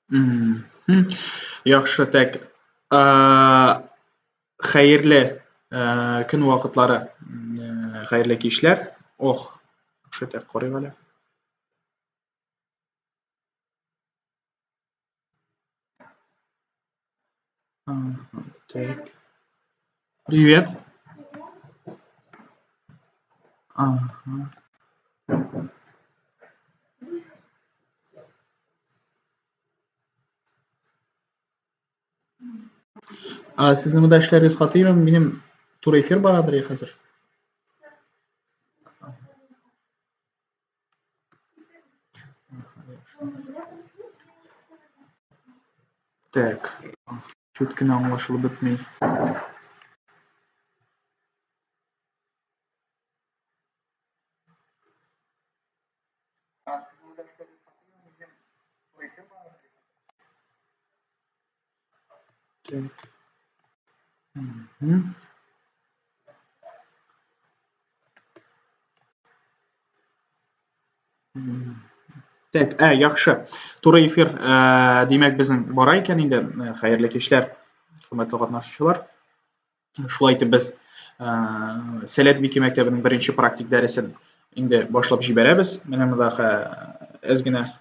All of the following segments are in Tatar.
Мгм. Яхшы, так. Хәерле көн вакытлары, хәерле кичләр. Ох, яхшы, так, карыйк әле. Так. Привет. Ага. Сезнең монда эшләрегез катыймы? Минем туры эфир барадыр хәзер. Так. Чуть кенә аңлашылып бетми. Так. Мгм. Так, яхшы. Туры эфир, димәк, безнең бара икән инде. Хәерле кичләр, хөрмәтле катнашучылар. Шулай итеп без Сәләт Вики мәктәбенең беренче практик дәресен инде башлап җибәрәбез. Менә монда әз генә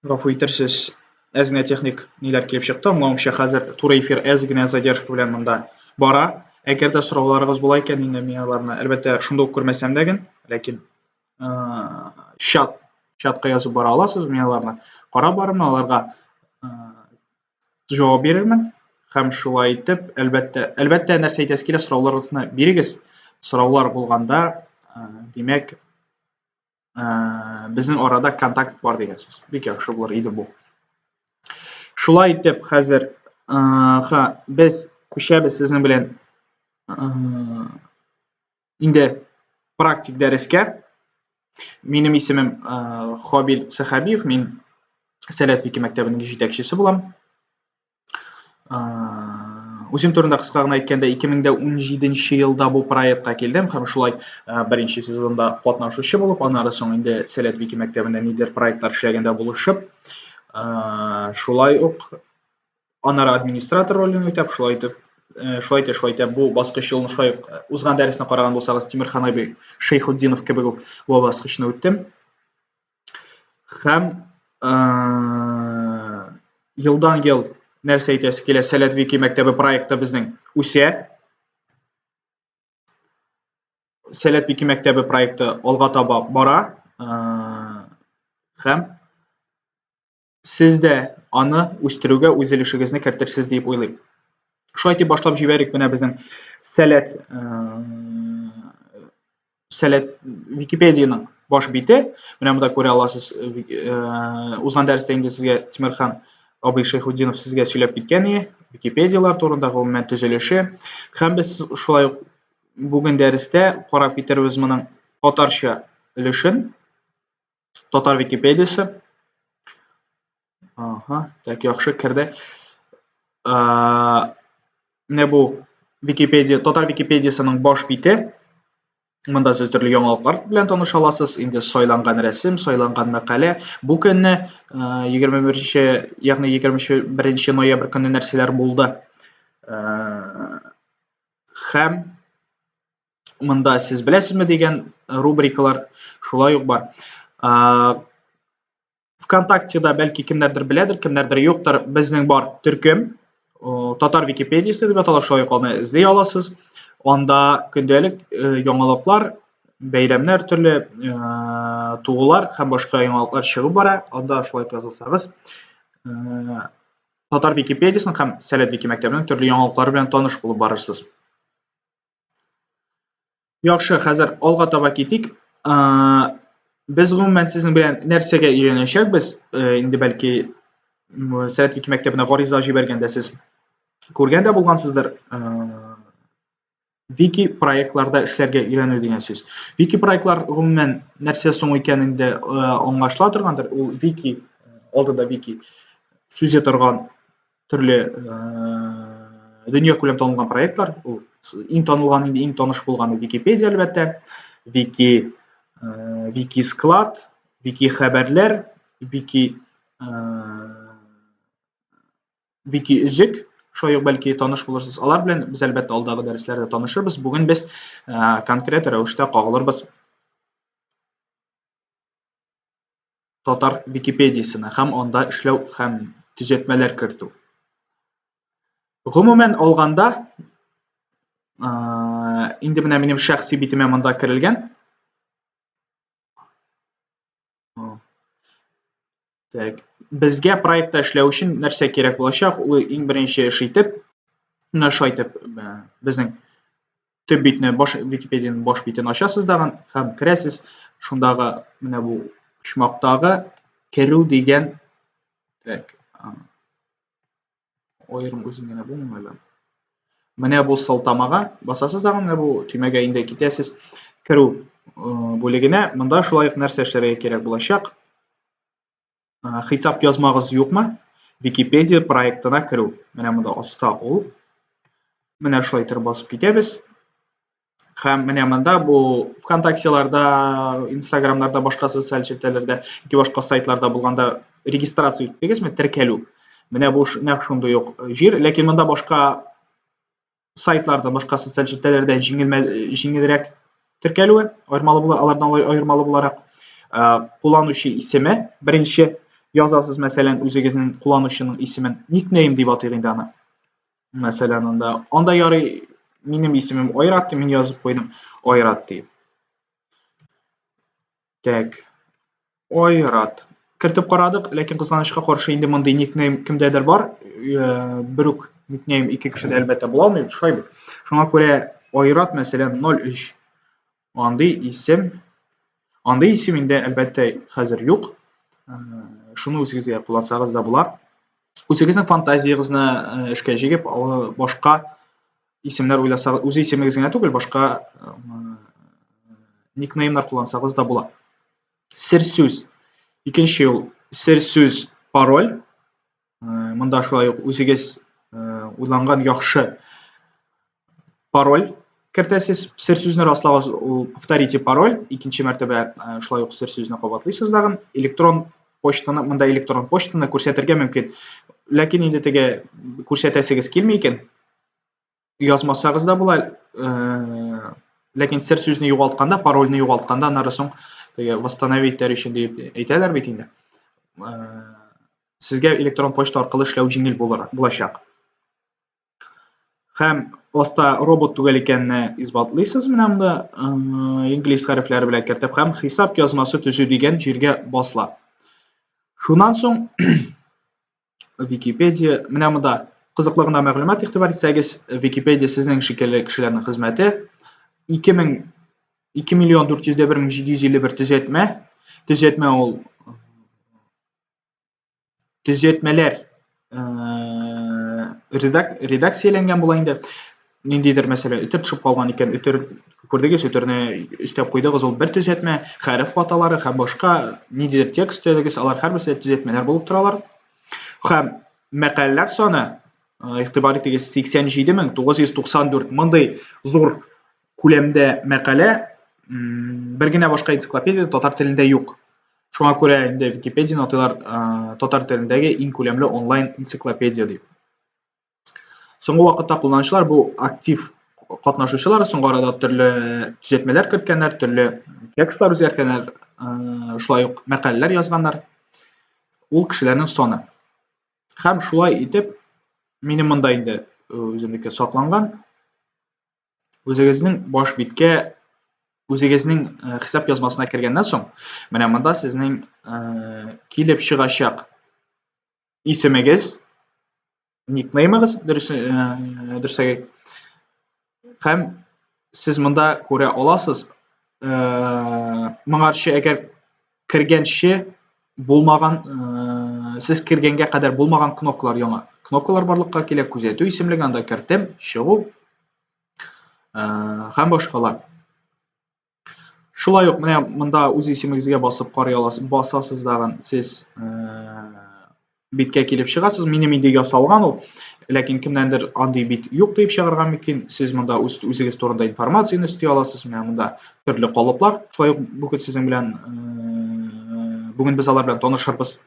гафу итәрсез, әз генә техник ниләр килеп чыкты. Аңлавымча, хәзер туры эфир әз генә задержка белән монда бара. Әгәр дә сорауларыгыз була икән, инде мин аларны әлбәттә шунда ук күрмәсәм дә ген, ләкин чатка язып бара аласыз, мин аларны карап барырмын, аларга җавап бирермен. Һәм шулай итеп, әлбәттә нәрсә әйтәсе килә, сорауларыгызны бирегез. Сораулар булганда, димәк, безнең арада контакт бар дигән сүз. Бик яхшы булыр иде бу. Шулай итеп, хәзер без күчәбез сезнең белән инде практик дәрескә. Минем исемем Хабил Сәхәбиев, мин Сәләт Вики мәктәбенең җитәкчесе булам. Үзем турында кыска гына әйткәндә, 2017 елда бу проектка килдем һәм шулай беренче сезонда катнашучы булып, аннары соң инде Сәләт Вики мәктәбендә нидер проектлар эшләгәндә булышып, шулай ук аннары администратор ролен үтәп, шулай итеп, бу баскыч юлны шулай ук узган дәресне караган булсагыз, Тимерхан абый Шәйхетдинов кебек үк бу баскычны үттем. Һәм елдан ел нәрсә әйтәсе килә, Сәләт Вики мәктәбе проекты безнең үсә. Сәләт Вики мәктәбе проекты алга таба бара. Һәм сез дә аны үстерүгә үз өлешегезне кертерсез дип уйлыйм. Шулай итеп башлап җибәрик менә безнең Сәләт Википедияның баш бите. Менә монда күрә аласыз. Узган дәрестә инде сезгә Тимерхан абый Шәйхетдинов сезгә сөйләп киткән иде. Википедиялар турында, гомумән төзелеше. Һәм без шулай ук бүген дәрестә карап китербез моның татарча өлешен. Татар Википедиясы. Так, яхшы керде. Менә бу Википедия, Татар Википедиясының баш бите. Монда сез төрле яңалыклар белән таныша аласыз. Инде сайланган рәсем, сайланган мәкалә. Бу көнне 21 ноябрь көнне нәрсәләр булды. Һәм монда сез беләсезме дигән рубрикалар шулай ук бар. ВКонтактеда бәлки кемнәрдер беләдер, кемнәрдер юктыр. Безнең бар төркем, Татар Википедиясы дип атала, шулай ук аны эзли аласыз. Анда көндәлек яңалыклар, бәйрәмнәр, төрле тугылар һәм башка яңалыклар чыгып бара. Анда шулай язылсагыз, Татар Википедиясының һәм Сәләт Вики мәктәбенең төрле яңалыклары белән таныш булып барырсыз. Яхшы, хәзер алга таба китик. Без гомумән сезнең белән нәрсәгә өйрәнәчәкбез? Инде бәлки Сәләт Вики мәктәбенә гариза җибәргәндә сез күргән дә булгансыздыр. Вики проектларда эшләргә өйрәнү дигән сүз. Вики проектлар гомумән нәрсә соң икән инде аңлашыла торгандыр. Ул Вики, алдында Вики сүз торган төрле дөнья күләм танылган проектлар. Ул иң танылган, инде иң таныш булганы Википедия әлбәттә. Вики склад, Вики хәбәрләр, Wiki үзек, шулай ук бәлки таныш булырсыз. Алар белән без әлбәттә алдагы дәресләрдә танышырбыз. Бүген без конкрет рәвештә кагылырбыз Татар Википедиясына һәм анда эшләү һәм төзәтмәләр кертү. Гомумән алганда, инде менә минем шәхси битемә монда керелгән. Так, безгә проектта эшләү өчен нәрсә кирәк булачак? Ул иң беренче эш итеп, менә шулай итеп, безнең төп битне, Википедияның баш битен ачасыз дагы һәм керәсез. Шундагы менә бу почмактагы керү дигән, так, аерым үзем генә булмыймы әллә? Менә бу сылтамага басасыз дагы, менә бу төймәгә инде китәсез. Керү бүлегенә монда шулай ук нәрсә эшләргә кирәк булачак? Хисап язмагыз юкмы? Википедия проектына керү. Менә монда аста ул. Менә шулай итеп басып китәбез. Һәм менә монда бу ВКонтактеларда, Инстаграмнарда, башка социаль челтәрләрдә, яки башка сайтларда булганда регистрация үттегезме, теркәлү. Менә бу нәкъ шундый ук җир, ләкин монда башка сайтларда, башка социаль челтәрләрдә җиңелрәк теркәлүе, алардан аермалы буларак, кулланучы исеме, беренче язасыз, мәсәлән, үзегезнең кулланучының исемен, никнейм дип атыйк инде аны. Мәсәлән, анда ярый, минем исемем Айрат, мин язып куйдым Айрат дип. Так, Айрат. Кертеп карадык, ләкин кызганычка каршы инде мондый никнейм кемдәдер бар. Бер үк никнейм ике кешедә әлбәттә була алмый, шулай бит. Шуңа күрә Айрат, мәсәлән, 03. Андый исем инде әлбәттә хәзер юк. Шуны үзегезгә куллансагыз да була. Үзегезнең фантазиягызны эшкә җигеп, башка исемнәр уйласагыз, үз исемегез генә түгел, башка никнеймнар куллансагыз да була. Сер сүз. Икенче ул сер сүз пароль. Монда шулай ук үзегез уйланган яхшы пароль кертәсез. Сер сүзне раслагыз, ул повторите пароль. Икенче мәртәбә шулай ук сер сүзне кабатлыйсыз дагы. Электрон почтаны, монда электрон почтаны күрсәтергә мөмкин. Ләкин инде теге күрсәтәсегез килми икән. Язмасагыз да була. Ләкин сер сүзне югалтканда, парольне югалтканда, аннары соң теге восстановиттер өчен дип әйтәләр бит инде. Сезгә электрон почта аркылы эшләү җиңел булачак. Һәм аста робот түгел икәнне исбатлыйсыз менә монда инглиз хәрефләре белән кертеп, һәм хисап язмасы төзү дигән җиргә басыла. Шуннан соң Википедия, менә монда кызыклы гына мәгълүмат игътибар итсәгез, Википедия сезнең шикелле кешеләрнең хезмәте 2,401,751 төзәтмә. Төзәтмә ул төзәтмәләр редакцияләнгән була инде. Ниндидер мәсәлән, үтер төшеп калган икән, күрдегез, үтерне өстәп куйдыгыз, ул бер төзәтмә, хәреф хаталары һәм башка ниндидер текст төзәтегез, алар һәрберсе төзәтмәләр булып торалар. Һәм мәкаләләр саны, игътибар итегез, 87994. Мондый зур күләмдә мәкалә бер генә башка энциклопедия татар телендә юк. Шуңа күрә инде Википедияны атыйлар татар телендәге иң күләмле онлайн энциклопедия дип. Соңгы вакытта кулланучылар бу актив катнашучылар, соңгы арада төрле төзәтмәләр керткәннәр, төрле текстлар үзгәрткәннәр, шулай ук мәкаләләр язганнар. Ул кешеләрнең саны. Һәм шулай итеп, минем монда инде үземнеке сакланган. Үзегезнең баш биткә, үзегезнең хисап язмасына кергәннән соң, менә монда сезнең килеп чыгачак исемегез, никнеймыгыз, дөресәге, һәм сез монда күрә аласыз. Моңарчы әгәр кергәнче булмаган, сез кергәнгә кадәр булмаган кнопкалар, яңа кнопкалар барлыкка килә, күзәтү исемлеге, анда кертем, чыгу һәм башкалар. Шулай ук менә монда үз исемегезгә басып карый аласыз, басасыз дагы, сез биткә килеп чыгасыз. Минем инде ясалган ул, ләкин кемнәндер андый бит юк дип чыгарга мөмкин. Сез монда үзегез турында информацияны өсти аласыз. Менә монда төрле калыплар. Шулай ук бүген сезнең белән Бүген без алар белән танышырбыз.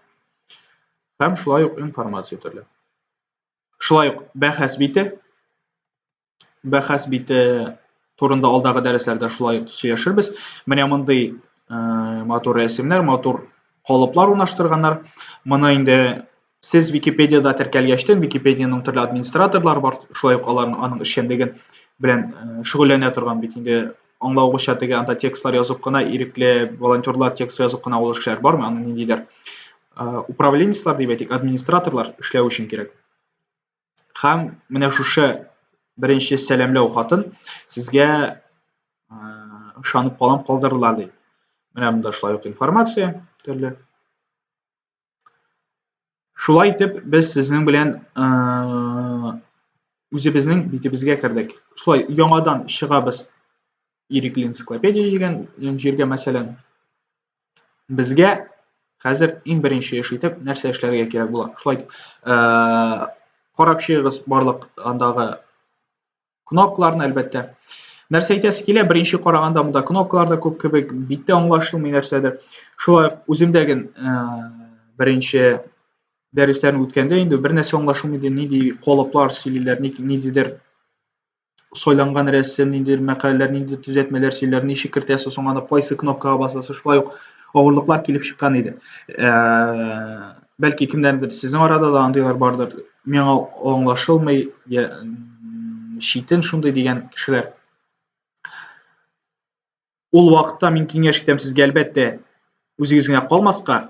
Һәм шулай ук информация төрле. Шулай ук бәхәс бите турында алдагы дәресләрдә шулай ук сөйләшербез. Менә мондый матур рәсемнәр, матур калыплар урнаштырганнар. Моны инде сез Википедияда теркәлгәчтен, Википедияның төрле администраторлар бар, шулай ук аларның аның эшчәнлеген белән шөгыльләнә торган бит инде аңлавыгызча теге анда текстлар язып кына, ирекле волонтерлар текст язып кына ул эшләр бармы? Аны ниндидер управленецлар дип әйтик, администраторлар эшләү өчен кирәк. Һәм менә шушы беренче сәламләү хатын сезгә ышанып калдырырлар ди. Менә монда шулай ук информация төрле. Шулай итеп без сезнең белән үзебезнең битебезгә кердек. Шулай яңадан чыгабыз ирекле энциклопедия дигән җиргә мәсәлән. Безгә хәзер иң беренче эш итеп нәрсә эшләргә кирәк була? Шулай карап чыгыгыз барлык андагы кнопкаларны әлбәттә. Нәрсә әйтәсе килә, беренче караганда монда кнопкалар да күп кебек, битте аңлашылмый нәрсәдер. Шулай үземдәге беренче дәресләрне үткәндә инде бер нәрсә аңлашылмый иде, нинди калыплар сөйлиләр, ниндидер сойланган рәсем, ниндидер мәкаләләр, ниндидер төзәтмәләр сөйлиләр, ничек кертәсез, соң аны кайсы кнопкага басасыз, шулай ук авырлыклар килеп чыккан иде. Бәлки кемнәрдер сезнең арада да андыйлар бардыр. Миңа аңлашылмый, читен шундый дигән кешеләр. Ул вакытта мин киңәш итәм сезгә әлбәттә үзегез генә калмаска,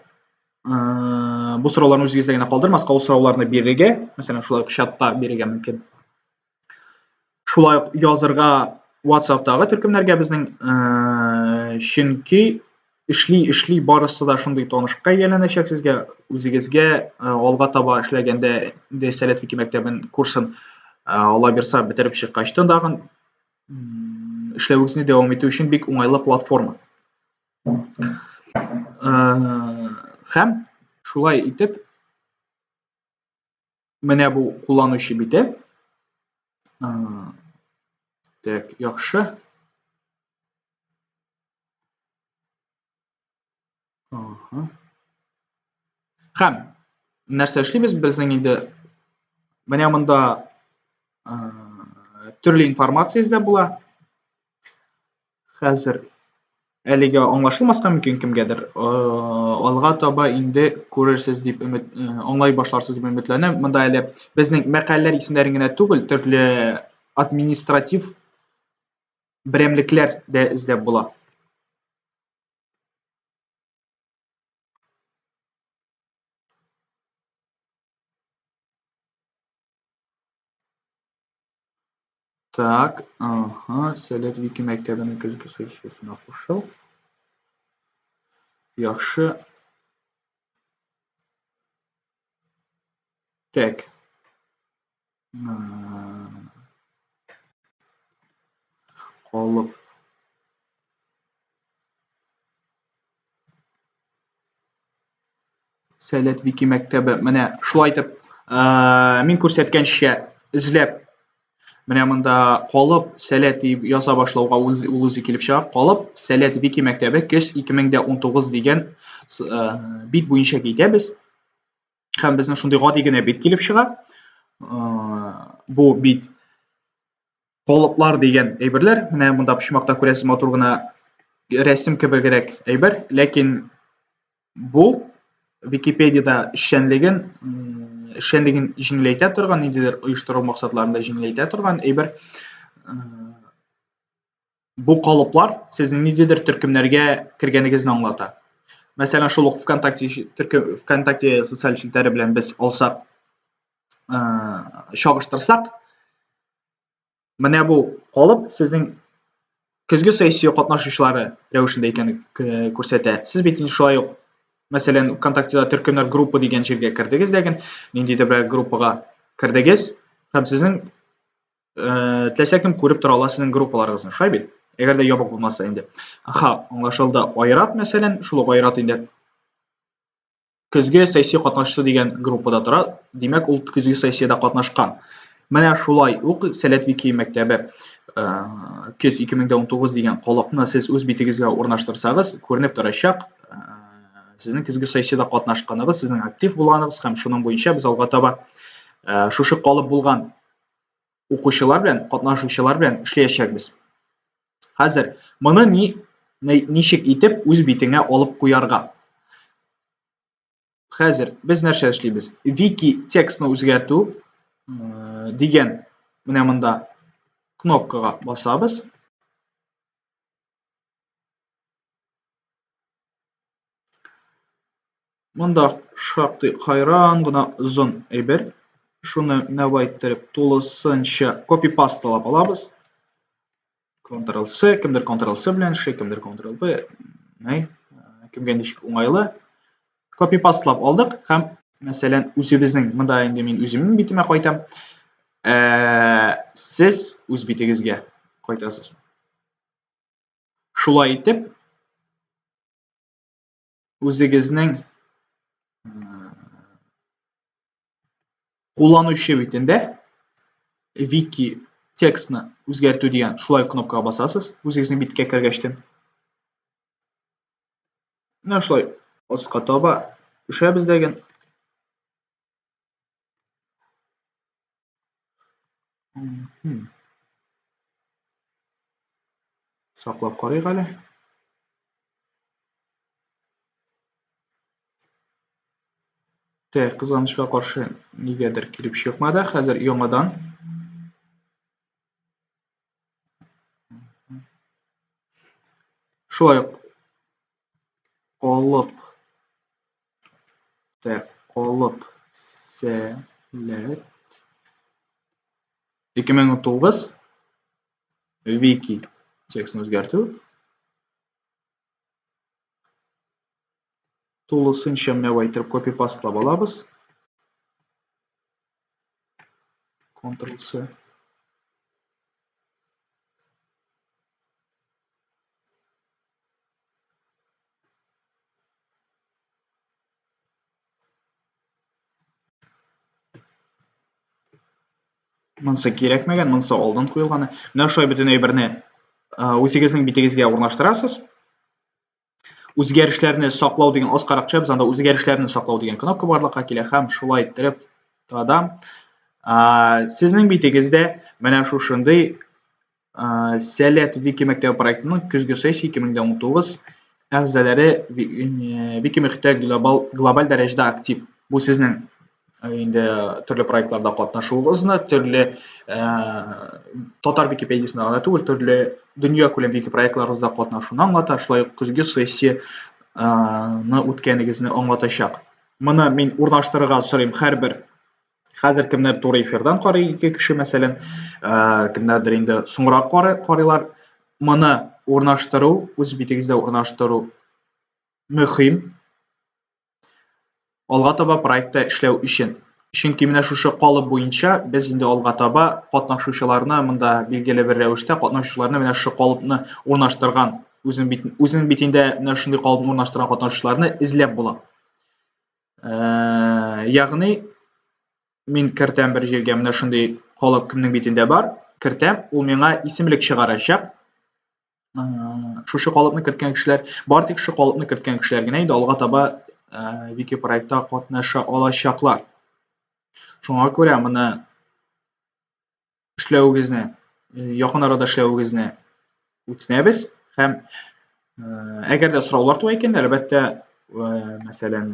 бу сорауларны үзегездә генә калдырмаска, ул сорауларны бирергә, мәсәлән, шулай ук чатта бирергә мөмкин. Шулай ук язырга WhatsApp-тагы төркемнәргә безнең, чөнки эшли барысы да шундый танышка әйләнәчәк сезгә, үзегезгә алга таба эшләгәндә инде Сәләт Вики мәктәбен курсын ала бирса бетереп чыккачтан дагы эшләвегезне дәвам итү өчен бик уңайлы платформа. Һәм шулай итеп менә бу кулланучы бите. Так, яхшы. Һәм нәрсә эшлибез безнең инде менә монда төрле информация эзләп була. Хәзер әлегә аңлашылмаска мөмкин кемгәдер. Алга таба инде күрерсез дип аңлай башларсыз дип өметләнәм. Монда әле безнең мәкаләләр исемнәрен генә түгел, төрле административ берәмлекләр дә эзләп була. Так, Сәләт Вики мәктәбенең көзге сессиясенә кушыл. Яхшы. Так. Калып. Сәләт Вики мәктәбе менә шулай итеп мин күрсәткәнчә эзләп менә монда калып Сәләт дип яза башлауга ул үзе килеп чыга. Калып Сәләт Вики мәктәбе көз 2019 дигән бит буенча китәбез. Һәм безнең шундый гади генә бит килеп чыга. Бу бит калыплар дигән әйберләр. Менә монда почмакта күрәсез матур гына рәсем кебегрәк әйбер, ләкин бу Википедияда эшчәнлеген җиңеләйтә торган, ниндидер оештыру максатларында җиңеләйтә торган әйбер. Бу калыплар сезнең ниндидер төркемнәргә кергәнегезне аңлата. Мәсәлән, шул ук ВКонтакте социаль челтәре белән без алсак, чагыштырсак, менә бу калып сезнең көзге сессия катнашучылары рәвешендә икәнен күрсәтә. Сез бит инде шулай ук, мәсәлән, ВКонтактеда төркемнәр группа дигән җиргә кердегез дигән, ниндидер бер группага кердегез, һәм сезнең теләсә кем күреп тора ала сезнең группаларыгызны, шулай бит? Әгәр дә ябык булмаса инде. Аңлашылды. Айрат, мәсәлән, шул ук Айрат инде көзге сессия катнашучы дигән группада тора. Димәк, ул көзге сессияда катнашкан. Менә шулай ук Сәләт Вики мәктәбе көз 2019 дигән калыпны сез үз битегезгә урнаштырсагыз, күренеп торачак. Сезнең көзге сессияда катнашканыгыз, сезнең актив булганыгыз һәм шуның буенча без алга таба шушы калып булган укучылар белән, катнашучылар белән эшләячәкбез. Хәзер моны ничек итеп үз битеңә алып куярга? Хәзер без нәрсә эшлибез? Wiki текстны үзгәртү дигән менә монда кнопкага басабыз. Монда шактый хайран гына озын әйбер. Шуны нәвәйттереп тулысынча копипасталап алабыз. Ctrl-C, кемдер Ctrl-C белән эшли, кемдер Ctrl-V. Кемгә ничек уңайлы. Копипастлап алдык һәм мәсәлән үзебезнең монда инде мин үземнең битемә кайтам. Сез үз битегезгә кайтасыз. Шулай итеп үзегезнең кулланучы битендә Wiki текстны үзгәртү дигән шулай кнопкага басасыз, үзегезнең биткә кергәчтен. Менә шулай аска таба төшәбез дигән. Саклап карыйк әле. Кызганычка каршы нигәдер килеп чыкмады. Хәзер яңадан шулай калып сәләт 2009 Wiki текстны үзгәртү. Тулысынча нәвәйттереп копипастлап алабыз. Ctrl-C. Монсы кирәкмәгән, монсы алдан куелганы. Менә шулай бөтен әйберне үзегезнең битегезгә урнаштырасыз. Үзгәрешләрне саклау дигән аскарак төшәбез, анда үзгәрешләрне саклау дигән кнопка барлыкка килә һәм шулай иттереп тадам. Сезнең битегездә менә шушындый Сәләт Wiki мәктәбе проектының көзге сессия 2019 әгъзаләре Wiki мөхиттә глобаль дәрәҗәдә актив. Бу сезнең инде төрле проектларда катнашуыгызны, төрле татар Википедиясында гына түгел, төрле дөнья күләм Wiki проектларында катнашуны аңлата, шулай ук көзге сессияны үткәнегезне аңлатачак. Моны мин урнаштырырга сорыйм һәрбер. Хәзер кемнәр туры эфирдан карый, 2 кеше мәсәлән, кемнәрдер инде соңрак карыйлар. Моны урнаштыру, үз битегездә урнаштыру мөһим. Алга таба проектта эшләү өчен. Чөнки менә шушы калып буенча без инде алга таба катнашучыларны монда билгеле бер рәвештә катнашучыларны менә шушы калыпны урнаштырган, үзенең битендә менә шундый калыпны урнаштырган катнашучыларны эзләп була. Ягъни мин кертәм бер җиргә менә шундый калып кемнең битендә бар, кертәм, ул миңа исемлек чыгарачак. Шушы калыпны керткән кешеләр, бары тик шушы калыпны керткән кешеләр генә инде алга таба Wiki проектта катнаша алачаклар. Шуңа күрә моны эшләүегезне, якын арада эшләүегезне үтенәбез һәм әгәр дә сораулар туа икән, әлбәттә, мәсәлән,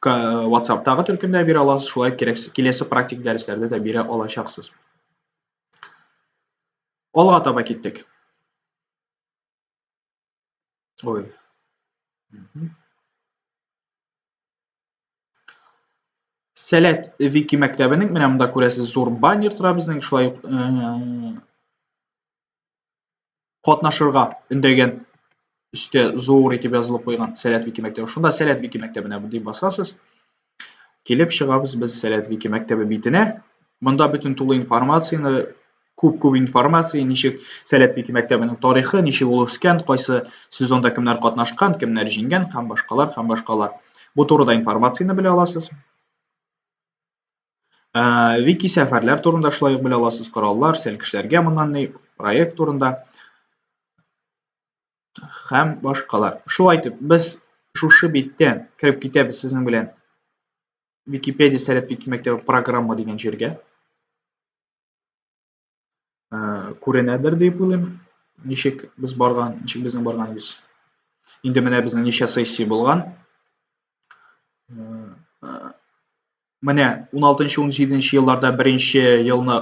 WhatsApp-тагы төркемдә бирә аласыз, шулай киләсе практик дәресләрдә дә бирә алачаксыз. Алга таба киттек. Сәләт Wiki мәктәбенең менә монда күрәсез зур баннер тора безнең, шулай катнашырга өндәгән өстә зур итеп язылып куйган Сәләт Wiki мәктәбе. Шунда Сәләт Wiki мәктәбенә дип басасыз. Килеп чыгабыз без Сәләт Wiki мәктәбе битенә. Монда бөтен тулы информацияны, күп информация, ничек Сәләт Wiki мәктәбенең тарихы, ничек ул үскән, кайсы сезонда кемнәр катнашкан, кемнәр җиңгән һәм башкалар. Бу турыда информацияны белә аласыз. Wiki сәфәрләр турында шулай ук белә аласыз, кораллар, сәлкешләргә моннан ни, проект турында һәм башкалар. Шулай итеп, без шушы беттен кіріп кетебіз сіздің білен Википедия сәлет вики мектебі программа деген жерге. Көрінедір деп ойлаймын. Нешек біздің барғанымыз. Енді міне біздің неше сессия болған. Міне 16-17 елларда бірінші елні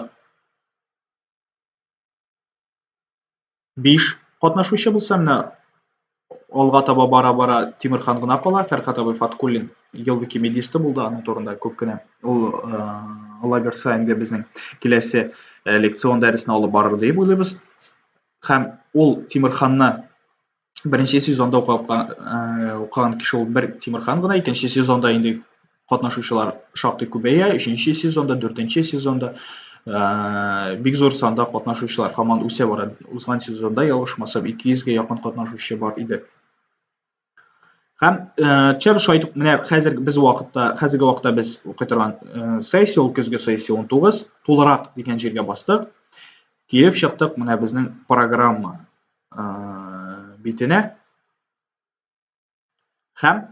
5 қатнашушы болса, міне алға таба бара-бара Тимирхан ғына қала, Фәрқат абай Фаткуллин ел викимедисті болды, аның торында көп кіне. Ол ала берсе енді біздің келесі лекцион дәрісін алып барыр деп ойлаймыз. Һәм ол Тимирханны бірінші сезонда оқыған кіші ол бір Тимирхан ғына, екінші сезонда енді қатнашушылар шақты көбейе, үшінші сезонда, төртінші сезонда бик зор санда қатнашушылар команда үсе барады. Узган сезонда ялгышмасам 200-ге якын қатнашушы бар иде. Һәм чәбіш айтып, менә хәзерге вакытта без укый торган сессия, ул көзге сессия 19, тулырак дигән җиргә бастык. Килеп чыктык менә безнең программа битенә. Һәм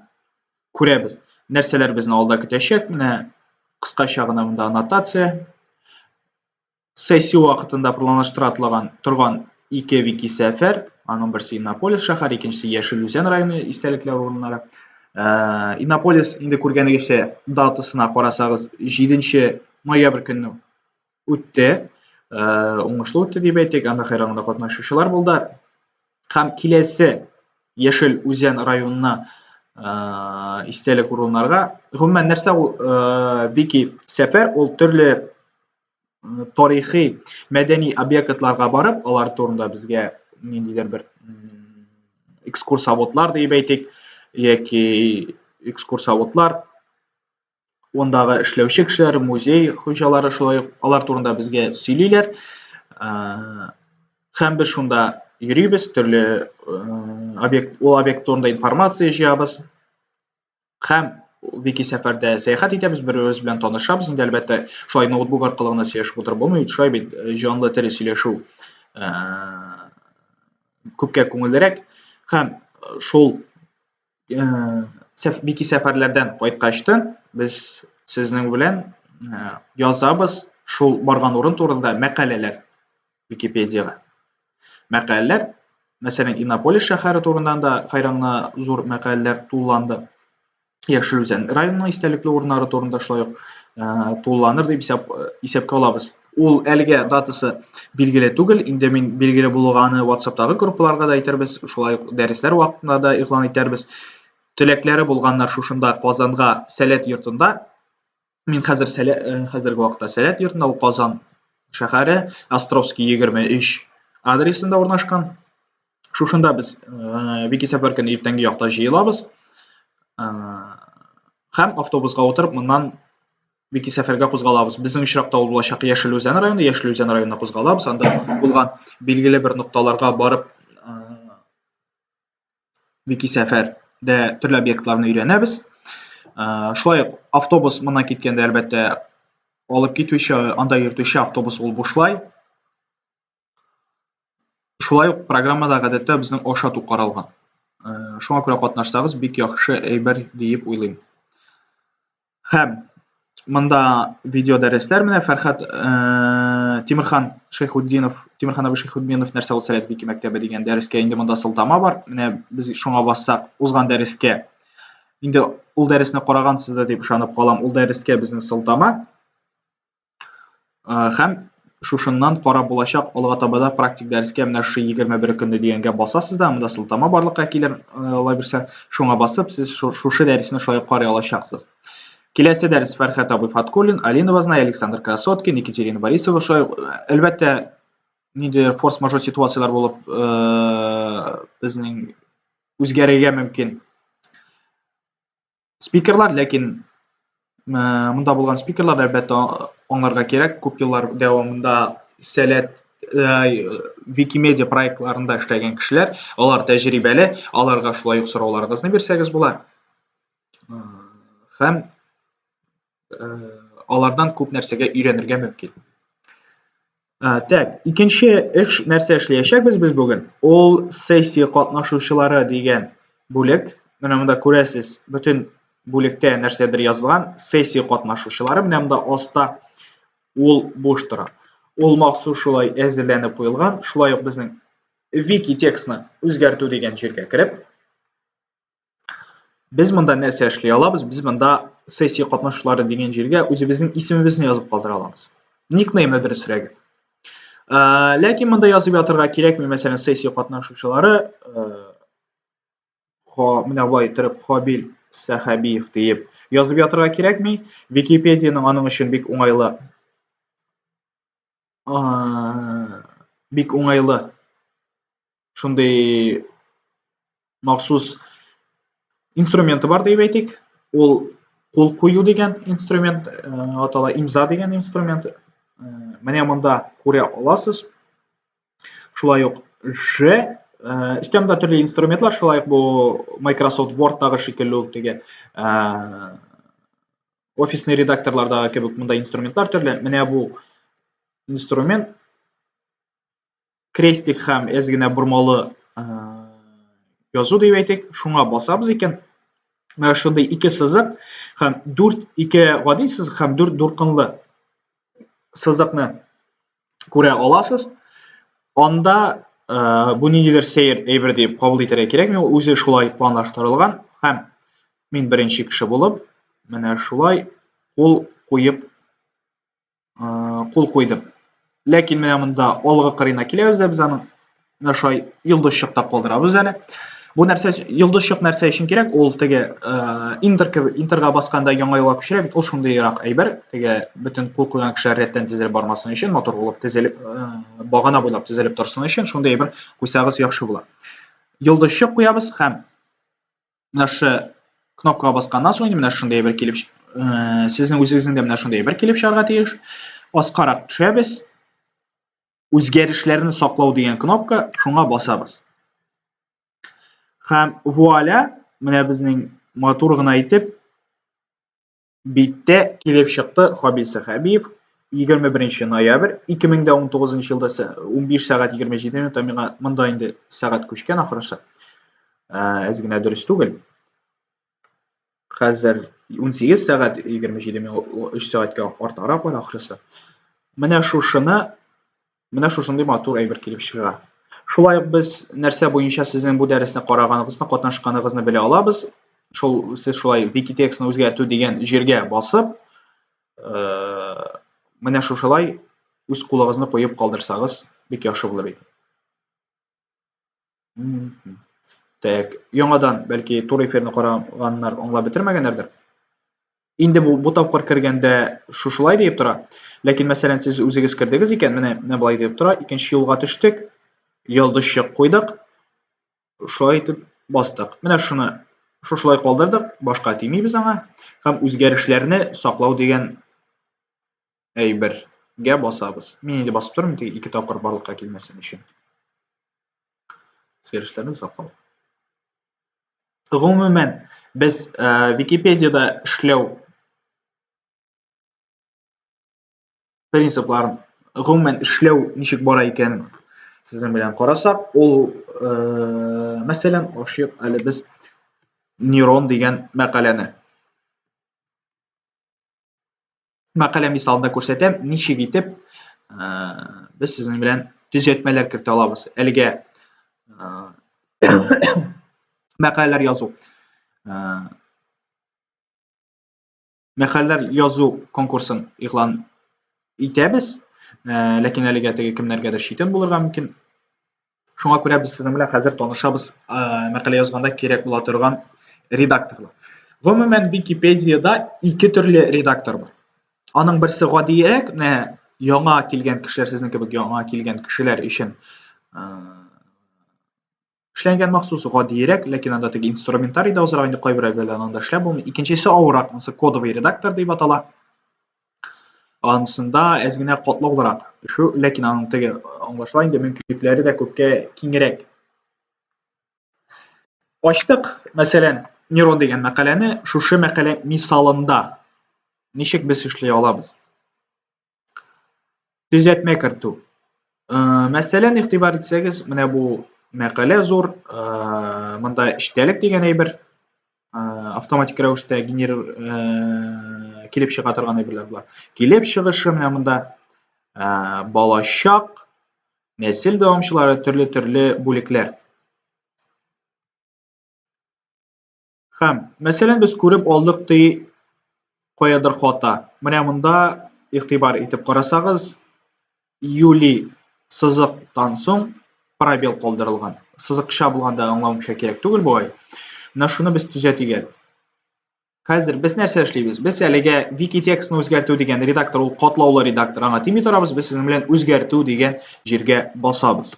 күрәбез, нәрсәләр безне алда көтәчәк. Менә кыскача гына монда аннотация. Сессия вакытында планлаштырылган торган 2 вики сәфәр, аның берсе Иннополис шәһәре, икенчесе Яшел Үзән районы истәлекләр урыннары. Иннополис инде күргәнегезчә датасына карасагыз 7 ноябрь көнне үтте. Уңышлы үтте дип әйтик, анда хайраңда катнашучылар булды. Һәм киләсе Яшел Үзән районына истәлек урыннарга гомумән нәрсә ул вики сәфәр, ул төрле тарихи, мәдәни объектларга барып, алар турында безгә ниндидер бер экскурсоводлар дип әйтик, яки экскурсоводлар, ондагы эшләүче кешеләр, музей хуҗалары шулай алар турында безгә сөйлиләр. Һәм без шунда йөрибез, төрле объект турында информация җыябыз. Һәм вики сәфәрдә сәяхәт итәбез, беребез белән танышабыз. Инде әлбәттә, шулай ноутбук аркылы гына сөйләшеп утырып булмый, шулай бит җанлы тере сөйләшү күпкә күңеллерәк. Һәм шул вики сәфәрләрдән кайткачтан без сезнең белән язабыз шул барган урын турында мәкаләләр Википедияга. Мәкаләләр, мәсәлән, Иннополис шәһәре турында да хайраңна зур мәкаләләр тулланды. Яшел Үзән районының истәлекле урыннары турында шулай ук тулланыр дип исәпкә алабыз. Ул әлегә датасы билгеле түгел, инде мин билгеле булганы WhatsApp-тагы группаларга да әйтәрбез, шулай ук дәресләр вакытында да игълан итәрбез. Теләкләре булганнар шушында Казанга Сәләт йортында. Мин хәзерге вакытта Сәләт йортында, ул Казан шәһәре, Островский 23 адресында урнашкан. Шушында без вики сәфәр көне иртәнге якта җыелабыз. Һәм автобуска утырып, моннан вики сәфәргә кузгалабыз. Безнең очракта ул булачак Яшел Үзән районы, Яшел Үзән районына кузгалабыз. Анда булган билгеле бер нокталарга барып, вики сәфәрдә төрле объектларны өйрәнәбез. Шулай ук автобус моннан киткәндә әлбәттә алып китүче, анда йөртүче автобус ул бушлай. Шулай ук программада гадәттә безнең ашату каралган. Шуңа күрә катнашсагыз бик яхшы әйбер дип уйлыйм. Һәм монда видео дәресләр менә Фәрхат Тимирхан абый Шәйхетдинов нәрсә ул Сәләт вики мәктәбе дигән дәрескә инде монда сылтама бар. Менә без шуңа бассак, узган дәрескә инде ул дәресне карагансыз да дип ышанып калам. Ул дәрескә безнең сылтама. Һәм шушыннан карап булачак алга табада практик дәрескә менә шу 21 көнне дигәнгә басасыз да, монда сылтама барлыкка килер, алай берсә шуңа басып, сез шушы дәресне шулай карый алачаксыз. Киләсе дәрес Фәрхат абый Фаткуллин, Алина Вазна, Александр Красоткин, Екатерина Борисова. Шулай әлбәттә ниндидер форс-мажор ситуациялар булып безнең үзгәрергә мөмкин спикерлар, ләкин монда булган спикерлар әлбәттә аңларга кирәк. Күп еллар дәвамында Сәләт Викимедия проектларында эшләгән кешеләр, алар тәҗрибәле, аларга шулай ук сорауларыгызны бирсәгез була. Һәм алардан күп нәрсәгә өйрәнергә мөмкин. Так, икенче нәрсә эшләячәкбез без бүген. Ул сессия катнашучылары дигән бүлек Менә монда күрәсез, бүтән бүлектә нәрсәдер язылган, сессия катнашучылары, менә монда аста ул буш тора. Ул махсус шулай әзерләнеп куелган. Шулай ук безнең wiki текстны үзгәртү дигән җиргә кереп, без монда нәрсә эшли алабыз? Без монда сессия катнашучылары дигән җиргә үзебезнең исемебезне язып калдыра алабыз. Никнеймны дөресрәге. Ләкин монда язып ятырга кирәкми, мәсәлән, сессия катнашучылары менә булай итеп Хабил Сәхәбиев дип язып ятырга кирәкми. Википедияның аның өчен бик уңайлы шундый махсус инструменты бар дип әйтик. Ул кул кую дигән инструмент атала, имза дигән инструмент. Менә монда күрә аласыз. Шулай ук Ж, өстәмдә төрле инструментлар, шулай ук бу Microsoft Word-тагы шикелле үк теге офисный редакторлардагы кебек монда инструментлар төрле. Менә бу инструмент крестик һәм әзгенә бурмалы язу дип әйтик. Шуңа басабыз икән. Менә шундый 2 сызык һәм 2 гади сызык һәм 4 дулкынлы сызыкны күрә аласыз. Анда бу ниндидер сәер әйбер дип кабул итәргә кирәкми, ул үзе шулай планлаштырылган һәм мин беренче кеше булып, менә шулай кул куйдым. Ләкин менә монда алгы кырыена киләбез дә без аны менә шулай йолдызчыкта калдырабыз әле. Бу нәрсә йолдызчык нәрсә өчен кирәк? Ул теге интерга басканда яңайлап күчерә бит, ул шундыйрак әйбер. Теге бүтән кул куйган кешеләр рәттән тезелеп бармасын өчен, матур булып тезелеп, багана буйлап тезелеп торсын өчен шундый әйбер куйсагыз яхшы була. Йолдызчык куябыз һәм менә шу кнопкага басканнан соң менә шундый әйбер килеп, сезнең үзегезнең дә менә шундый әйбер килеп чыгарга тиеш. Аскарак төшәбез. Үзгәрешләрне саклау дигән кнопка, шуңа басабыз. Һәм вуаля, менә безнең матур гына итеп биттә килеп чыкты Хабил Сәхәбиев 21 ноябрь 2019 елда 15 сәгать 27 минутта, миңа монда инде сәгать күчкән ахрысы. Әзгенә дөрес түгел. Хәзер 18 сәгать 27 минут 3 сәгатькә артарак бар ахрысы. Менә шушындый матур әйбер килеп чыга. Шулай ук без нәрсә буенча сезнең бу дәресне караганыгызны, катнашканыгызны белә алабыз. Сез шулай wiki текстны үзгәртү дигән җиргә басып, менә шушылай үз кулыгызны куеп калдырсагыз, бик яхшы булыр иде. Так, яңадан бәлки тур эфирне караганнар аңлап бетермәгәннәрдер. Инде бу тапкыр кергәндә шушылай дип тора. Ләкин мәсәлән сез үзегез кирдегез икән, менә булай дип тора. Икенче юлга төштек, йолдызчык куйдык, шулай итеп бастык. Менә шуны шушылай калдырдык, башка тимибез аңа һәм үзгәрешләрне саклау дигән әйбергә басабыз. Мин инде басып торам, 2 тапкыр барлыкка килмәсен өчен. Үзгәрешләрне саклау. Гомумән, без Википедияда эшләү принципларын, гомумән эшләү ничек бара икәнен сезнең белән карасак, ул мәсәлән, ачык әле без нейрон дигән мәкаләне мисалында күрсәтәм, ничек итеп без сезнең белән төзәтмәләр кертә алабыз. Әлегә мәкаләләр язу конкурсын игълан итәбез, ләкин әлегә теге кемнәргәдер читен булырга мөмкин. Шуңа күрә без сезнең белән хәзер танышабыз мәкалә язганда кирәк була торган редакторлар. Гомумән Википедияда 2 төрле редактор бар. Аның берсе гадиерәк, менә яңа килгән кешеләр, сезнең кебек яңа килгән кешеләр өчен эшләнгән махсус гадиерәк, ләкин анда теге инструментарий да узарак инде кайбер белән анда эшләп булмый. Икенчесе авыррак, монысы кодовый редактор дип атала. Анысында әзгенә катлаулырак эшләү, ләкин аның теге аңлашыла инде мөмкинлекләре дә күпкә киңрәк. Ачтык, мәсәлән, нейрон дигән мәкаләне, шушы мәкалә мисалында ничек без эшли алабыз? Төзәтмә кертү. Мәсәлән, игътибар итсәгез, менә бу мәкалә зур, монда эчтәлек дигән әйбер автоматик рәвештә килеп чыга торган әйберләр булар. Килеп чыгышы менә монда балачак, нәсел дәвамчылары, төрле бүлекләр. Һәм, мәсәлән, без күреп алдык ди каядыр хата. Менә монда игътибар итеп карасагыз, Юли сызыктан соң пробел калдырылган. Сызык кыча булганда аңламыйча кирәк түгел бугай. Менә шуны без төзәтик. Хәзер без нәрсә эшлибез? Без әлегә Wikitextны үзгәртү дигән редактор, ул катлаулы редактор, аңа тими торабыз, без сезнең белән үзгәртү дигән җиргә басабыз.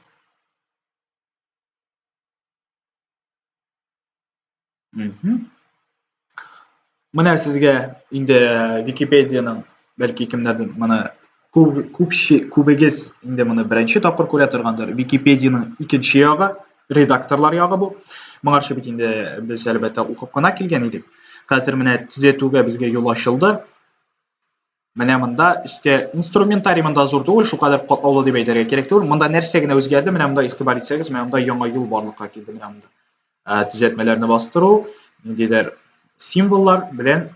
Менә сезгә инде Википедияның, бәлки кемнәрдер моны күбегез инде моны беренче тапкыр күрә торгандыр. Википедияның икенче ягы, редакторлар ягы бу. Моңарчы бит инде без әлбәттә укып кына килгән идек. Хәзер менә төзәтүгә безгә юл ачылды. Менә монда өстә инструментарий монда зур түгел, шулкадәр катлаулы дип әйтергә кирәк түгел. Монда нәрсә генә үзгәрде? Менә монда игътибар итсәгез, менә монда яңа юл барлыкка килде менә монда. Төзәтмәләрне бастыру, ниндидер символлар белән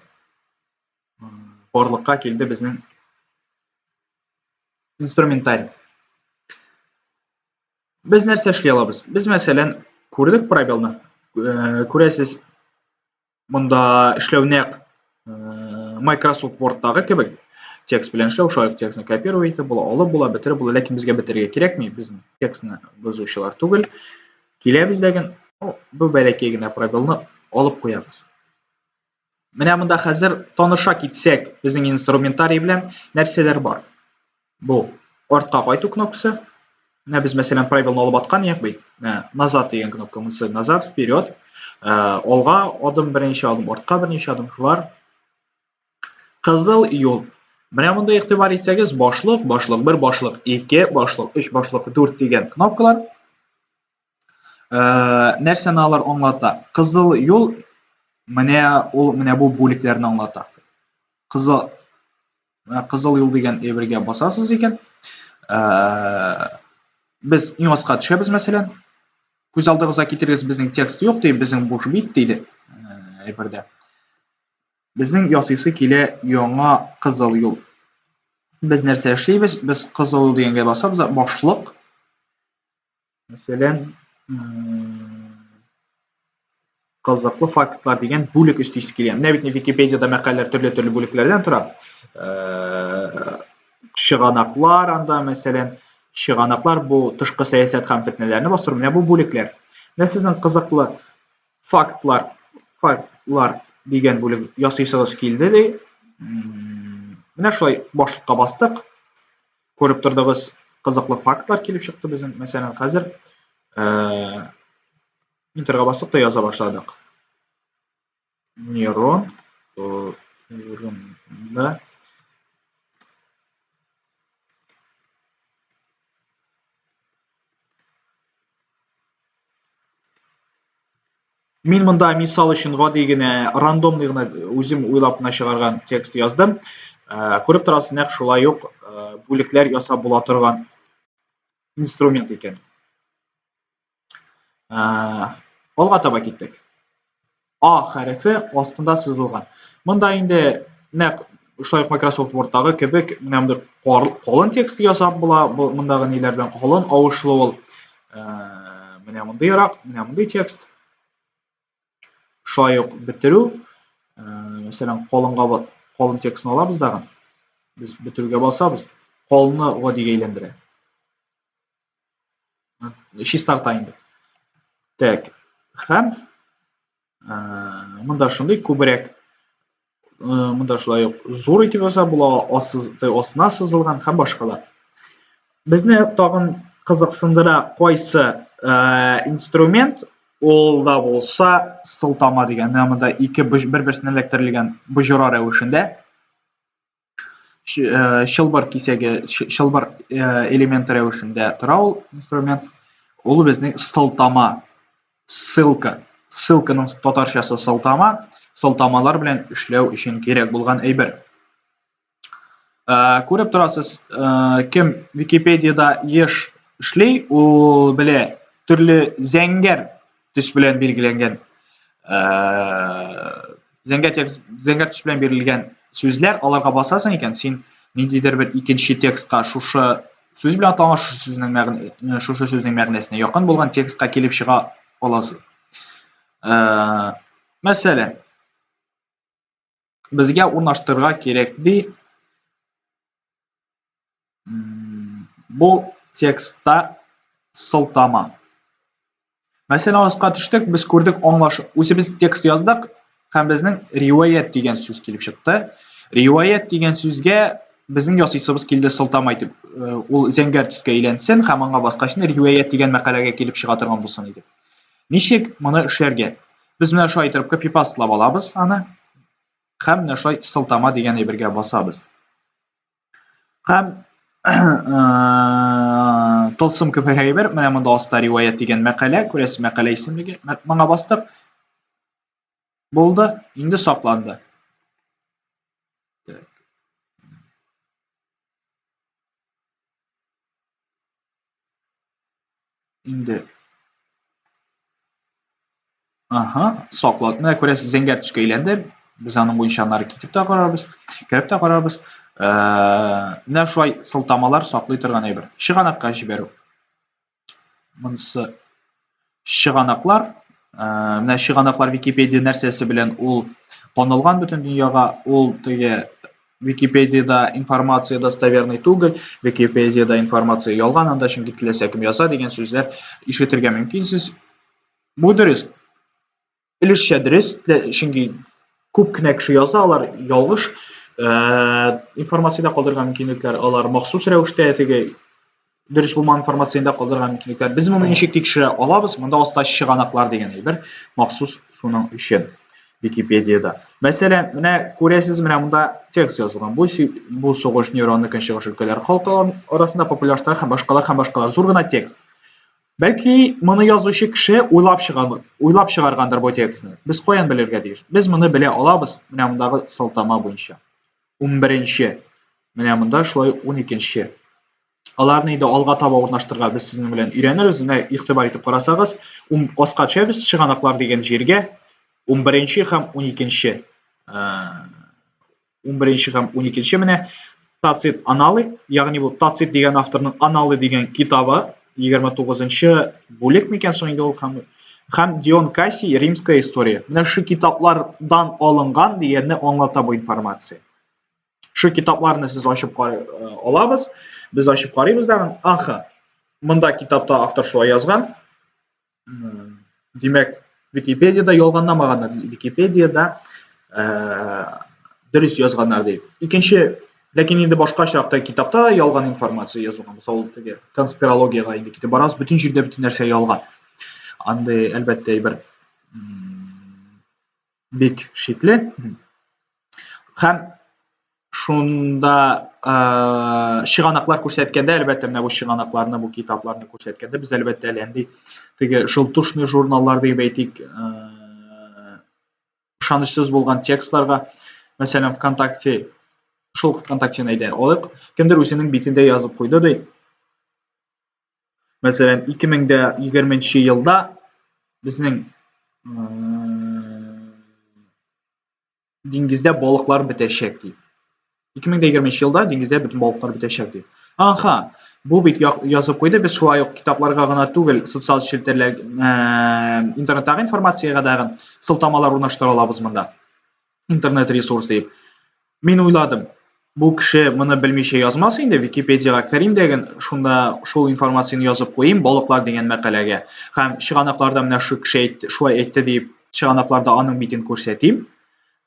барлыкка килде безнең инструментарий. Без нәрсә эшли алабыз? Без мәсәлән күрдек пробелны. Күрәсез, монда эшләү нәкъ Microsoft Word'тагы кебек. Текст белән эшләү, шулай ук текстны копировать итеп була, алып була, бетереп була, ләкин безгә бетерергә кирәкми, без текстны бозучылар түгел. Киләбез дәген, бу бәләкәй генә пробелны алып куябыз. Менә монда хәзер таныша китсәк, безнең инструментарий белән нәрсәләр бар? Бу артка кайту кнопкасы. Менә без мәсәлән пробелны алып аткан идек бит. Назад дигән кнопкамызы, назад, вперед. Алга адым, беренче адым, артка берничә адым, шулар. Кызыл юл. Менә монда игътибар итсәгез, башлык, 1 башлык, 2 башлык, 3 башлык, 4 дигән кнопкалар. Нәрсәне алар аңлата? Кызыл юл менә ул бу бүлекләрне аңлата. Кызыл юл дигән әйбергә басасыз икән. Без иң аска төшәбез мәсәлән. Күз алдыгызга китерегез, безнең текст юк ди, безнең буш бит диде. Әйбердә. Безнең ясыйсы килә яңа кызыл юл. Без нәрсә эшлибез? Без кызыл юл дигәнгә басабыз, башлык. Мәсәлән, кызыклы фактлар дигән бүлек өстисе килә. Менә бит Википедияда мәкаләләр төрле бүлекләрдән тора. Чыганаклар анда, мәсәлән, чыганаклар бу тышкы сәясәт һәм фетнәләрне бастыру. Менә бу бүлекләр. Менә сезнең кызыклы фактлар дигән бүлек ясыйсыгыз килде ди. Менә шулай башлыкка бастык. Күреп тордыгыз, кызыклы фактлар килеп чыкты безнең. Мәсәлән, хәзер интерга басып та яза башладык. Нейрон урында Мин монда мисал өчен гади генә, рандомный гына үзем уйлап кына чыгарган текст яздым. Күреп торасыз, нәкъ шулай ук бүлекләр ясап була торган инструмент икән. Алга таба киттек. А хәрефе астында сызылган. Монда инде нәкъ шулай ук Microsoft Word'тагы кебек, менә монда калын текст ясап була, мондагы ниләр белән калын авышлы ул. Менә мондыйрак, менә мондый текст. Шулай ук бетерү. Мәсәлән, калын текстны алабыз дагы. Без бетерүгә басабыз, калынны гадигә әйләндерә. Чистарта инде. Так, һәм монда шундый күбрәк, монда шулай ук зур итеп ясап була, астына сызылган һәм башкалар. Безне тагын кызыксындыра кайсы инструмент, ул да булса сылтама дигән. Монда ике бер-берсенә эләктерелгән боҗра рәвешендә. Чылбыр кисәге, чылбыр элементы рәвешендә тора ул инструмент. Ул безнең сылтама, ссылка. Ссылканың татарчасы сылтама. Сылтамалар белән эшләү өчен кирәк булган әйбер. Күреп торасыз, кем Википедияда еш эшли, ул белә төрле зәңгәр төс белән билгеләнгән зәңгәр төс белән бирелгән сүзләр, аларга басасың икән, син ниндидер бер икенче текстка шушы сүз белән аталган шушы сүзнең мәгънәсенә якын булган текстка килеп чыга аласың. Мәсәлән, безгә урнаштырырга кирәк ди бу текстта сылтама. Мәсәлән, аска төштек, без күрдек, үзебез текст яздык һәм безнең риваят дигән сүз килеп чыкты. Риваят дигән сүзгә безнең ясыйсыбыз килде сылтама итеп. Ул зәңгәр төскә әйләнсен һәм аңа баскач риваят дигән мәкаләгә килеп чыга торган булсын иде. Ничек моны эшләргә? Без менә шулай итеп копипастлап алабыз аны һәм менә шулай сылтама дигән әйбергә басабыз. Һәм тылсым күпер әйбер, менә монда аста риваят дигән мәкалә, күрәсез мәкалә исемлеге. Моңа бастык. Булды, инде сакланды. Инде саклады. Менә күрәсез зәңгәр төскә әйләнде. Без аның буенча аннары китеп тә карарбыз, кереп тә карарбыз. Менә шулай сылтамалар саклый торган әйбер. Чыганакка җибәрү. Монысы чыганаклар. Менә чыганаклар Википедия нәрсәсе белән ул танылган бөтен дөньяга. Ул теге Википедияда информация достоверный түгел, Википедияда информация ялган, анда чөнки теләсә кем яза дигән сүзләр ишетергә мөмкинсез. Бу дөрес. Илешчә дөрес, чөнки күп кенә кеше яза, алар ялгыш информацияда калдырырга мөмкинлекләр, алар махсус рәвештә теге дөрес булмаган информацияда калдырырга мөмкинлекләр. Без моны ничек тикшерә алабыз? Монда аста чыганаклар дигән әйбер махсус шуның өчен Википедияда. Мәсәлән, менә күрәсез, менә монда текст язылган. Бу сугыш нейронны көнчыгыш өлкәләре халкы арасында популярлаштыра һәм башкалар зур гына текст. Бәлки моны язучы кеше уйлап чыгаргандыр бу текстны. Без каян белергә тиеш? Без моны белә алабыз менә мондагы сылтама буенча. 11-нче. Менә монда шулай 12-нче. Аларны инде алга таба урнаштырырга без сезнең белән өйрәнербез. Менә игътибар итеп карасагыз, аска төшәбез чыганаклар дигән җиргә 11-нче һәм 12-нче. 11-нче һәм 12-нче менә Тацит Аналы, ягъни бу Тацит дигән авторның Аналы дигән китабы 29-нчы бүлек микән соң инде ул һәм Дион Кассий Римская история. Менә шу китаплардан алынган дигәнне аңлата бу информация. Шу китапларны сез ачып алабыз, без ачып карыйбыз да, монда китапта автор шулай язган. Димәк, Википедияда ялганламаганнар, Википедияда дөрес язганнар дип. Икенче, ләкин инде башка очракта китапта ялган информация язылган. Мисалы, теге конспирологиягә инде китеп барабыз, бөтен җирдә бөтен нәрсә ялган. Андый әлбәттә әйбер бик шикле. Һәм шунда чыганаклар күрсәткәндә, әлбәттә менә бу чыганакларны, бу китапларны күрсәткәндә, без әлбәттә әле теге желтушный журналлар дип әйтик, ышанычсыз булган текстларга, мәсәлән, ВКонтакте, шул ВКонтактены әйтә алыйк, кемдер үзенең битендә язып куйды ди. Мәсәлән, 2020 елда безнең диңгездә балыклар бетәчәк ди. 2020 елда диңгездә бөтен балыклар бетәчәк ди. Бу бит язып куйды, без шулай ук китапларга гына түгел, социаль челтәрләр, интернеттагы информациягә да сылтамалар урнаштыра алабыз монда. Интернет ресурс дип. Мин уйладым, бу кеше моны белмичә язмас инде, Википедияга керим дигән, шунда шул информацияны язып куйым, балыклар дигән мәкаләгә. Һәм чыганакларда менә шу кеше шулай әйтте дип, чыганакларда аның битен күрсәтим.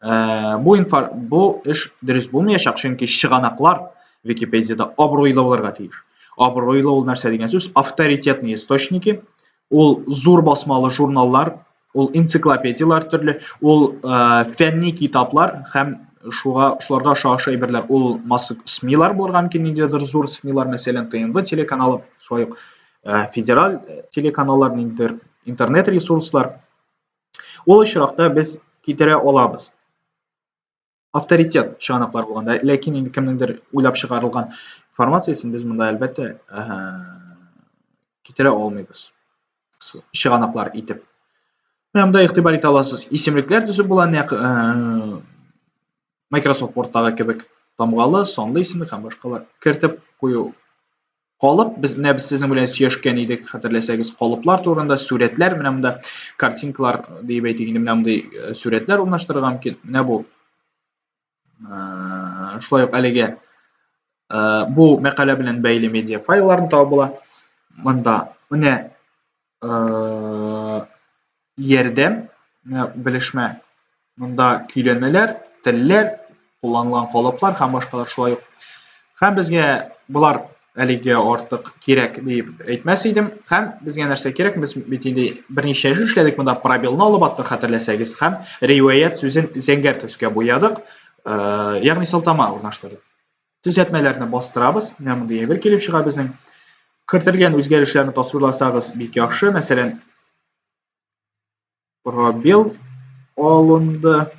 Бу эш дөрес булмаячак, чөнки чыганаклар Википедияда абруйлы булырга тиеш. Абруйлы ул нәрсә дигән сүз? Авторитетный источники, ул зур басмалы журналлар, ул энциклопедиялар төрле, ул фәнни китаплар һәм шуларга охшаш әйберләр, ул массык СМИлар булырга мөмкин, ниндидер зур СМИлар, мәсәлән, ТНВ телеканалы, шулай ук федераль телеканаллар, интернет ресурслар. Ул очракта без китерә алабыз. Авторитет чыганаклар булганда, ләкин инде кемнеңдер уйлап чыгарылган информациясын без монда әлбәттә китерә алмыйбыз. Чыганаклар итеп. Менә монда игътибар итә аласыз. Исемлекләр төзү була, нәкъ Microsoft Word'тагы кебек тамгалы, санлы исемлек һәм башкалар кертеп кую. Калып, без сезнең белән сөйләшкән идек, хәтерләсәгез, калыплар турында, сурәтләр, менә монда картинкалар дип әйтик инде, менә мондай сурәтләр урнаштырырга мөмкин. Менә бу шулай ук әлегә бу мәкалә белән бәйле медиа файлларны табып була. Монда менә ярдәм, белешмә, монда көйләнмәләр, телләр, кулланылган калыплар һәм башкалар шулай ук. Һәм безгә булар әлегә артык кирәк дип әйтмәс идем. Һәм безгә нәрсә кирәк? Без бит инде берничә эш эшләдек, монда пробелны алып аттык, хәтерләсәгез, һәм риваять сүзен зәңгәр төскә буядык, ягъни сылтама урнаштырдык. Төзәтмәләрне бастырабыз. Менә мондай әйбер килеп чыга безнең. Кертелгән үзгәрешләрне тасвирласагыз бик яхшы. Мәсәлән, пробел алынды.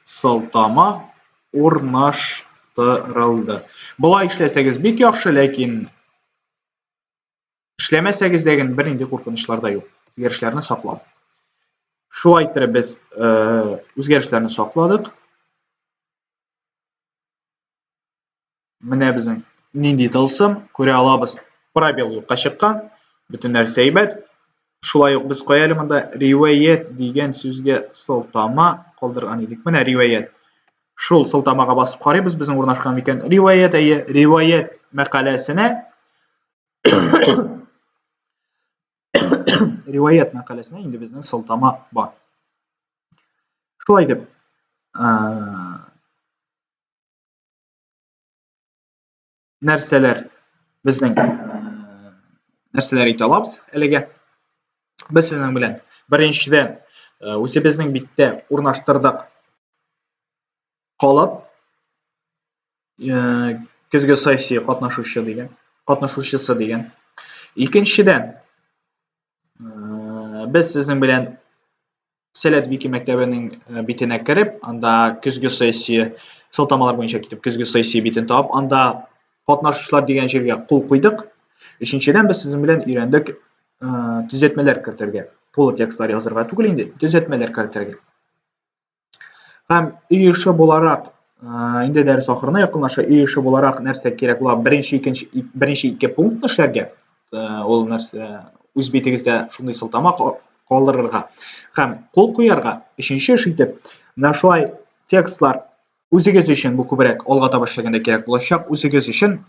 Сылтама урнаштырылды. Болай эшләсәгез бик яхшы, ләкин эшләмәсәгез дә бернинди куркынычлар да юк. Үзгәрешләрне саклау. Шулай итеп без үзгәрешләрне сакладык. Менә безнең нинди тылсым, күрә алабыз. Пробел юкка чыккан, бөтен нәрсә әйбәт. Шулай ук без кая әле монда риваять дигән сүзгә сылтама калдырган идек. Менә риваять. Шул сылтамага басып карыйбыз, безнең урнашкан микән. Риваять әйе, риваять мәкаләсенә риваять мәкаләсенә инде безнең сылтама бар. Шулай дип нәрсәләр безнең нәрсәләр әйтә алабыз әлегә. Без сезнең белән беренчедән үзебезнең биттә урнаштырдык калып, көзгө сессия катнашучысы дигән. Икенчедән, без сезнең белән Сәләт Вики мәктәбенең битенә кереп, анда көзгө сессия сылтамалар буенча китеп, көзгө сессия битен табып, анда катнашучылар дигән җиргә кул куйдык. Өченчедән, без сезнең белән өйрәндек төзәтмәләр кертергә. Тулы текстлар язырга түгел инде, төзәтмәләр кертергә. Һәм өй эше буларак, инде дәрес ахырына якынлаша, өй эше буларак нәрсә кирәк була? Беренче ике пунктны эшләргә. Ул нәрсә үз битегездә шундый сылтама калдырырга һәм кул куярга. Өченче эш итеп, менә шулай текстлар үзегез өчен бу күбрәк алга таба эшләгәндә кирәк булачак. Үзегез өчен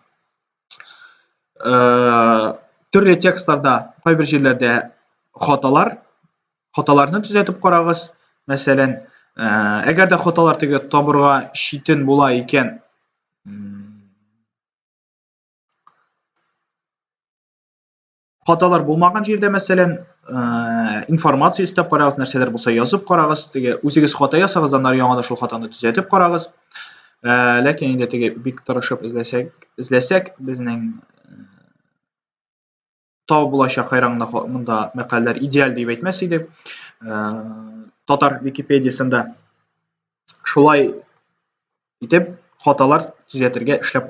төрле текстларда кайбер җирләрдә хаталарны төзәтеп карагыз. Мәсәлән, әгәр дә хаталар теге табырга читен була икән, хаталар булмаган җирдә, мәсәлән, информация өстәп карагыз, нәрсәләр булса язып карагыз, теге үзегез хата ясагыз, аннан яңадан шул хатаны төзәтеп карагыз. Ләкин инде теге бик тырышып эзләсәк, безнең табып булачак хайраңда монда мәкаләләр идеаль дип әйтмәс идек. Татар Википедиясында шулай итеп хаталар төзәтергә эшләп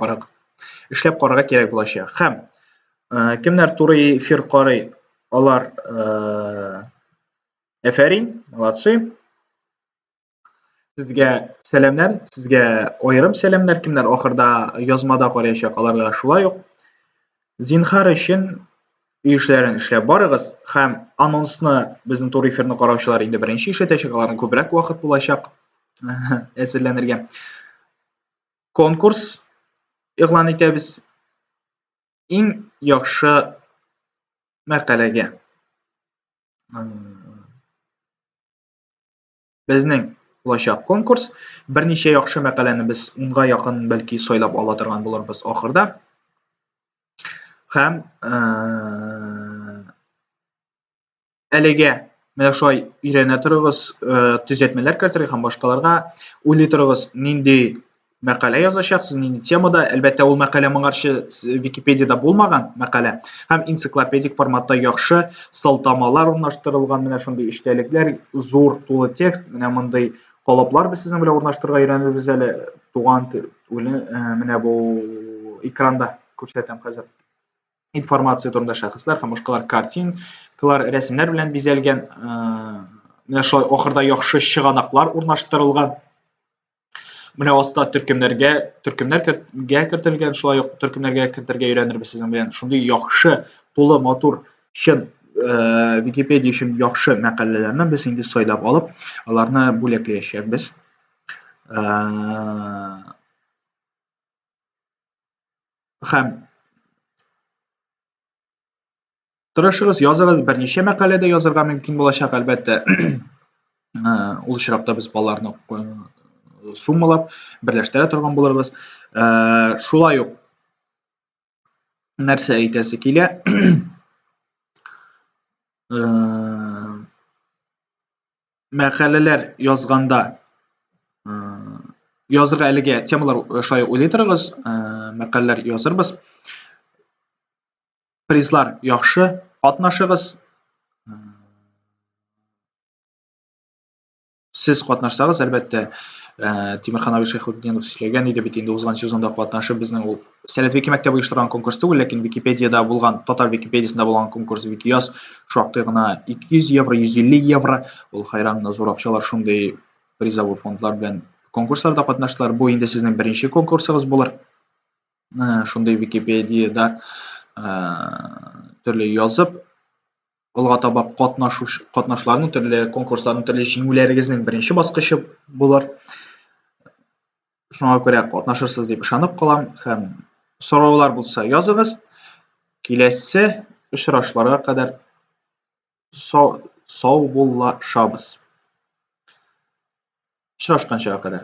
карарга кирәк булачак. Һәм кемнәр туры эфир карый, алар әфәрин, молодцы. Сезгә сәламнар, сезгә аерым сәламнар. Кемнәр ахырда язмада караячак, аларга шулай ук. Зинһар өчен өй эшләрен эшләп барыгыз һәм анонсны безнең туры эфирны караучылар инде беренче ишетәчәк, аларның күбрәк вакыт булачак әзерләнергә. Конкурс игълан итәбез. Иң яхшы мәкаләгә безнең булачак конкурс. Берничә яхшы мәкаләне без 10-га якын бәлки сайлап ала торган булырбыз ахырда. Һәм әлегә менә шулай өйрәнә торыгыз, төзәтмәләр кертергә һәм башкаларга уйлый торыгыз, нинди мәкалә язачаксыз, нинди темада. Әлбәттә, ул мәкалә моңарчы Википедияда булмаган мәкалә һәм энциклопедик форматта яхшы сылтамалар урнаштырылган, менә шундый эчтәлекләр, зур тулы текст, менә мондай калыплар без сезнең белән урнаштырырга өйрәнербез әле. Туган тел, менә бу экранда күрсәтәм хәзер. informatsiya турында шәхесләр һәм башкалар картинкалар, рәсемнәр белән бизәлгән. Менә шулай ахырда яхшы чыганаклар урнаштырылган. Менә аста төркемнәр кертелгән, шулай ук төркемнәргә кертергә өйрәнербез сезнең белән. Шундый яхшы, тулы, матур, чын Википедия өчен яхшы мәкаләләрне без инде сайлап алып, аларны бүләкләячәкбез. Һәм тырышыгыз, языгыз, берничә мәкаләдә язарга мөмкин булачак, әлбәттә. Ул очракта без баларны суммалап, берләштерә торган булырбыз. Шулай ук нәрсә әйтәсе килә? Мәкаләләр язганда язырга әлегә темалар шулай уйлый торыгыз, мәкаләләр язырбыз. Призлар яхшы, катнашыгыз. Сез катнашсагыз, әлбәттә, Тимерхан Абый Шәйхетдинов сөйләгән иде бит инде узган сезонда катнашып, безнең ул Сәләт Вики мәктәбе оештырган конкурс түгел, ләкин Википедиядә булган, татар Википедиясында булган конкурс Викияз шактый гына 200 евро, 150 евро, ул хайран гына зур акчалар, шундый призовой фондлар белән конкурсларда катнаштылар. Бу инде сезнең беренче конкурсыгыз булыр. Шундый Википедиядә төрле язып, алга таба катнашуларның, төрле конкурсларның, төрле җиңүләрегезнең беренче баскычы булыр. Шуңа күрә катнашырсыз дип ышанып калам һәм сораулар булса языгыз. Киләсе очрашларга кадәр сау булашабыз. Очрашканчага кадәр.